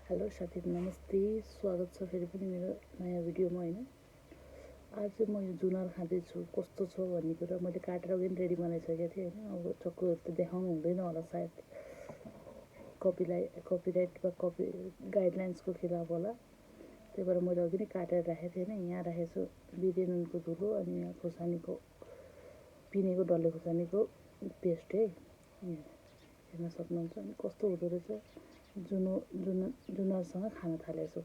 Hello साथीहरु नमस्ते, स्वागत छ फेरि पनि मेरो नयाँ भिडियोमा हैन। आज म यो जुनार खाँदैछु कस्तो छ भन्ने कुरा मैले काटेर पनि रेडी बनाइसकेको थिएँ हैन। अब चक्कुहरू त देखाउनु हुँदैन होला सायद कपिराइट वा गाइडलाइन्सको खिलाफ होला। त्यही भएर मैले अघि नै काटेर राखेको थिएँ हैन। यहाँ राखेको छु बिरेनुनको धुलो अनि यहाँ खोर्सानीको पिनेको डल्ले खोर्सानीको पेस्ट है। हेर्न सक्नुहुन्छ अनि कस्तो हुँदो रहेछ। जुनारसँग खान थालेछु।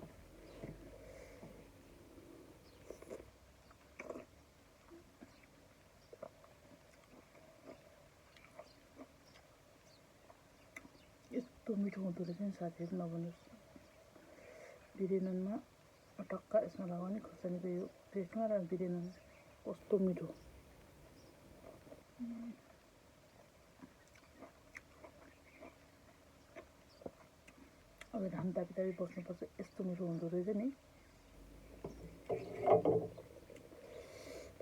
यस्तो मिठो हुँदो रहेछ नि साथीहरु, नभन्नुहोस्। बिरेनुनमा टक्का यसमा लगाउने खोर्सानीको यो पेस्टमा र बिरेनुन कस्तो मिठो। अब घाम तापी बस्नुपर्छ, यस्तो मिठो हुँदो रहेछ नि।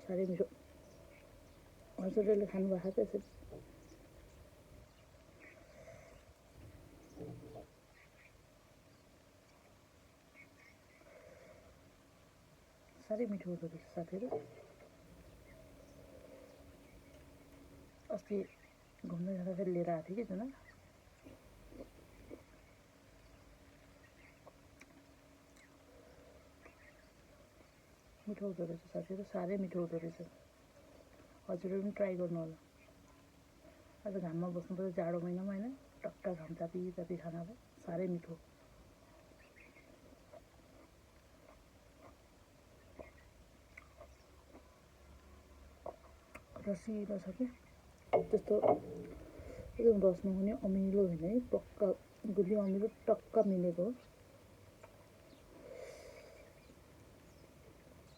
साह्रै मिठो। हजुरहरूले खानुभएको छ यसरी? साह्रै मिठो हुँदो रहेछ साथीहरु। अस्ति घुम्न जाँदाखेरि लिएर आएको थिएँ कि जुनार। मिठो हुँदो रहेछ साथीहरु, साह्रै मिठो हुँदो रहेछ। हजुरहरू पनि ट्राई गर्नु होला। आज घाममा बस्नुपर्छ जाडो महिनामा हैन, टक्का घाम तापी खानालाई साह्रै मिठो। रसिलो छ कि त्यस्तो एकदम रस नहुने अमिलो होइन है, पक्का गुलियो अमिलो टक्का मिलेको हो।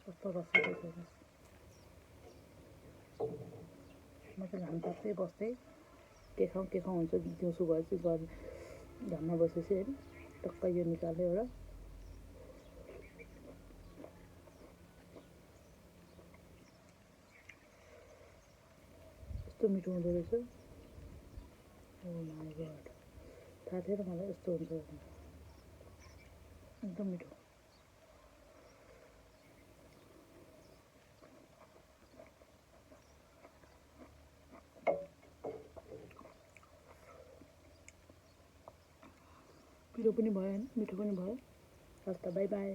कस्तो रसिलो छ। म चाहिँ घाम ताप्दै बस्दै के खाउँ हुन्छ दिउँसो भएपछि घाममा बसेपछि होइन टक्का यो निकाल्यो एउटा। यस्तो मिठो हुँदो रहेछ। ओ माय गॉड, थाहा थिएन मलाई यस्तो हुन्छ भनेर। एकदम मिठो। पिरो पनि भयो हैन, मिठो पनि भयो। हस् त, बाई बाई।